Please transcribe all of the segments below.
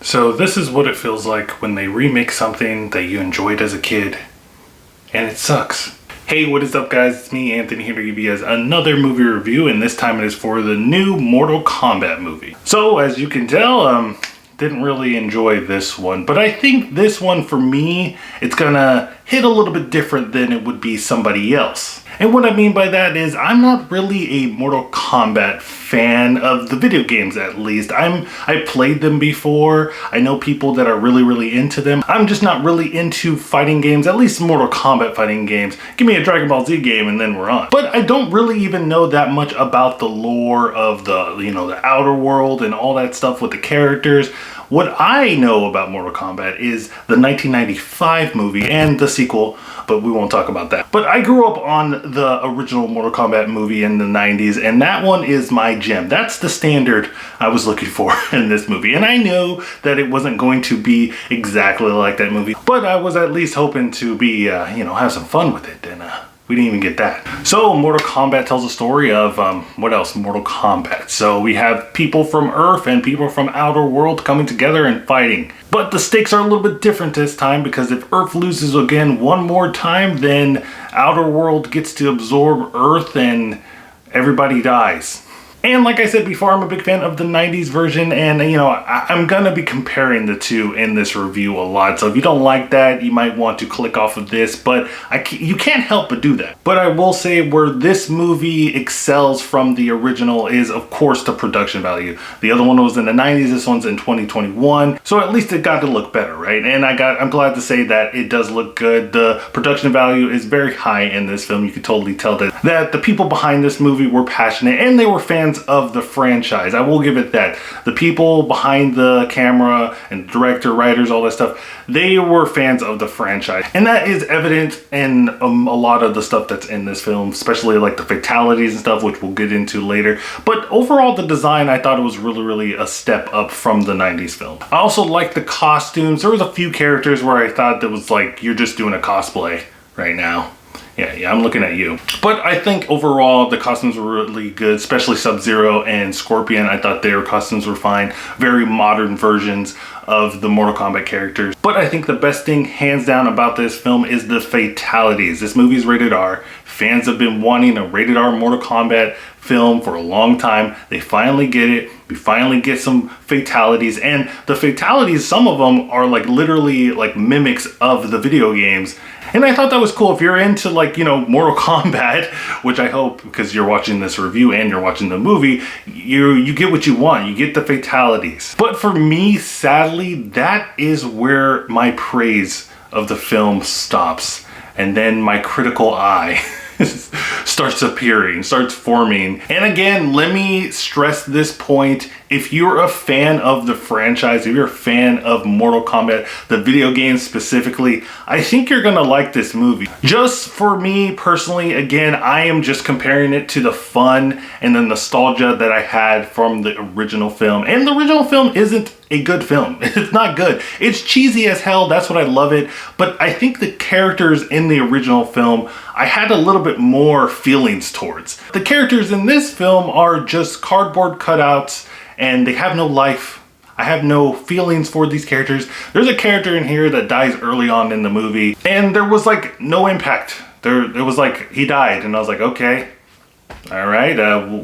So this is what it feels like when they remake something that you enjoyed as a kid, and it sucks. Hey, what is up guys? It's me, Anthony, here to give you guys another movie review, and this time it is for the new Mortal Kombat movie. So as you can tell, didn't really enjoy this one, but I think this one for me, it's gonna hit a little bit different than it would be somebody else. And what I mean by that is I'm not really a Mortal Kombat fan of the video games, at least. I played them before. I know people that are really into them. I'm just not really into fighting games, at least Mortal Kombat fighting games. Give me a Dragon Ball Z game and then we're on. But I don't really even know that much about the lore of the Outer World and all that stuff with the characters. What I know about Mortal Kombat is the 1995 movie and the sequel, but we won't talk about that. But I grew up on the original Mortal Kombat movie in the 90s, and that one is my gem. That's the standard I was looking for in this movie. And I know that it wasn't going to be exactly like that movie, but I was at least hoping to be, have some fun with it, and we didn't even get that. So Mortal Kombat tells a story of, what else? Mortal Kombat. So we have people from Earth and people from Outer World coming together and fighting. But the stakes are a little bit different this time, because if Earth loses again one more time, then Outer World gets to absorb Earth and everybody dies. And like I said before, I'm a big fan of the 90s version, and I'm gonna be comparing the two in this review a lot. So if you don't like that, you might want to click off of this, but you can't help but do that. But I will say where this movie excels from the original is, of course, the production value. The other one was in the 90s, this one's in 2021. So at least it got to look better, right? And I'm glad to say that it does look good. The production value is very high in this film. You can totally tell that the people behind this movie were passionate and they were fans of the franchise. I will give it that. The people behind the camera and director, writers, all that stuff, they were fans of the franchise. And that is evident in a lot of the stuff that's in this film, especially like the fatalities and stuff, which we'll get into later. But overall, the design, I thought it was really a step up from the 90s film. I also liked the costumes. There was a few characters where I thought that was like, you're just doing a cosplay right now. Yeah, I'm looking at you. But I think overall the costumes were really good, especially Sub-Zero and Scorpion. I thought their costumes were fine. Very modern versions of the Mortal Kombat characters. But I think the best thing, hands down, about this film is the fatalities. This movie is rated R. Fans have been wanting a rated R Mortal Kombat film for a long time. They finally get it. We finally get some fatalities, and the fatalities, some of them are like literally like mimics of the video games. And I thought that was cool. If you're into Mortal Kombat, which I hope, because you're watching this review and you're watching the movie, you get what you want. You get the fatalities. But for me, sadly, that is where my praise of the film stops. And then my critical eye starts appearing, starts forming. And again, let me stress this point. If you're a fan of the franchise, if you're a fan of Mortal Kombat, the video game specifically, I think you're gonna like this movie. Just for me personally, again, I am just comparing it to the fun and the nostalgia that I had from the original film. And the original film isn't a good film. It's not good. It's cheesy as hell. That's what I love it. But I think the characters in the original film, I had a little bit more feelings towards. The characters in this film are just cardboard cutouts and they have no life. I have no feelings for these characters. There's a character in here that dies early on in the movie and there was like no impact. It was like he died and I was like, okay. All right,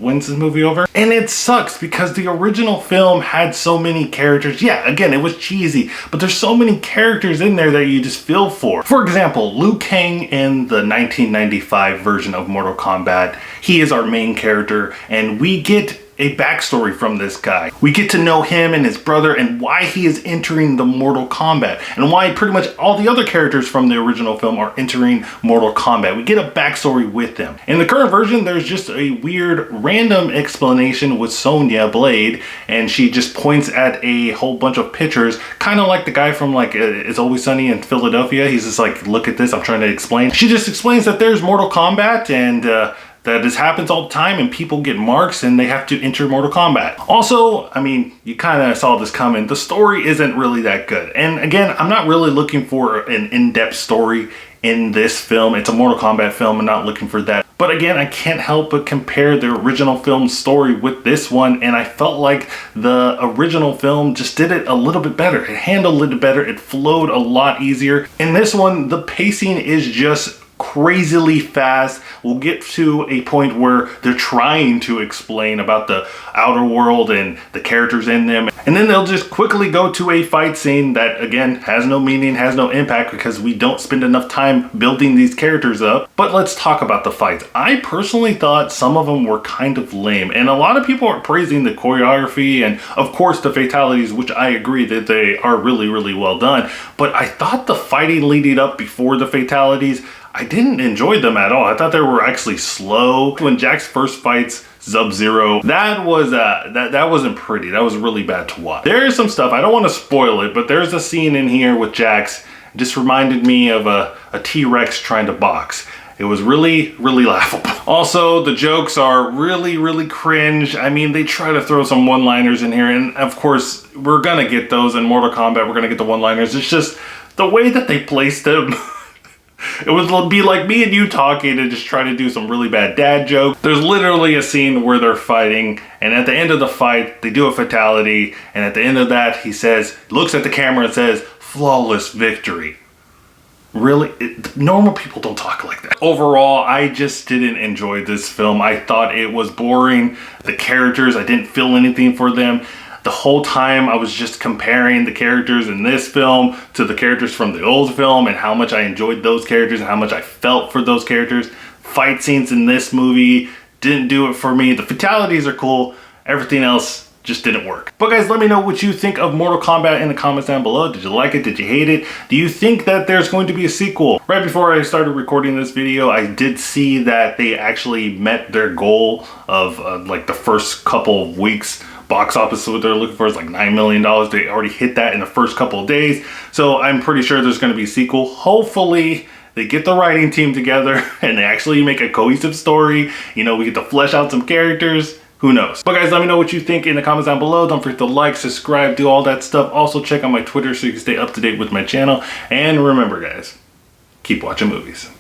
when's this movie over? And it sucks because the original film had so many characters. Yeah, again, it was cheesy, but there's so many characters in there that you just feel for. For example, Liu Kang in the 1995 version of Mortal Kombat, he is our main character, and we get a backstory from this guy. We get to know him and his brother and why he is entering the Mortal Kombat and why pretty much all the other characters from the original film are entering Mortal Kombat. We get a backstory with them. In the current version, there's just a weird random explanation with Sonya Blade, and she just points at a whole bunch of pictures, kind of like the guy from It's Always Sunny in Philadelphia. He's just like, look at this, I'm trying to explain. She just explains that there's Mortal Kombat and that this happens all the time and people get marks and they have to enter Mortal Kombat. Also, I mean, you kind of saw this coming. The story isn't really that good. And again, I'm not really looking for an in-depth story in this film. It's a Mortal Kombat film. I'm not looking for that. But again, I can't help but compare the original film story with this one, and I felt like the original film just did it a little bit better. It handled it better, it flowed a lot easier. In this one, the pacing is just crazily fast. We'll get to a point where they're trying to explain about the outer world and the characters in them, and then they'll just quickly go to a fight scene that again has no meaning, has no impact, because we don't spend enough time building these characters up. But let's talk about the fights. I personally thought some of them were kind of lame, and a lot of people are praising the choreography and of course the fatalities, which I agree that they are really well done. But I thought the fighting leading up before the fatalities, I didn't enjoy them at all. I thought they were actually slow. When Jax first fights Sub-Zero, that wasn't pretty. That was really bad to watch. There is some stuff, I don't want to spoil it, but there's a scene in here with Jax. It just reminded me of a T-Rex trying to box. It was really laughable. Also, the jokes are really cringe. I mean, they try to throw some one-liners in here, and of course, we're gonna get those in Mortal Kombat. We're gonna get the one-liners. It's just the way that they placed them. It would be like me and you talking and just trying to do some really bad dad jokes. There's literally a scene where they're fighting, and at the end of the fight, they do a fatality, and at the end of that, he looks at the camera and says, "Flawless victory." Really? Normal people don't talk like that. Overall, I just didn't enjoy this film. I thought it was boring. The characters, I didn't feel anything for them. The whole time I was just comparing the characters in this film to the characters from the old film and how much I enjoyed those characters and how much I felt for those characters. Fight scenes in this movie didn't do it for me. The fatalities are cool. Everything else just didn't work. But guys, let me know what you think of Mortal Kombat in the comments down below. Did you like it? Did you hate it? Do you think that there's going to be a sequel? Right before I started recording this video, I did see that they actually met their goal of like the first couple of weeks box office. So what they're looking for is like $9 million. They already hit that in the first couple of days. So I'm pretty sure there's going to be a sequel. Hopefully they get the writing team together and they actually make a cohesive story. You know, we get to flesh out some characters. Who knows? But guys, let me know what you think in the comments down below. Don't forget to like, subscribe, do all that stuff. Also check out my Twitter so you can stay up to date with my channel. And remember guys, keep watching movies.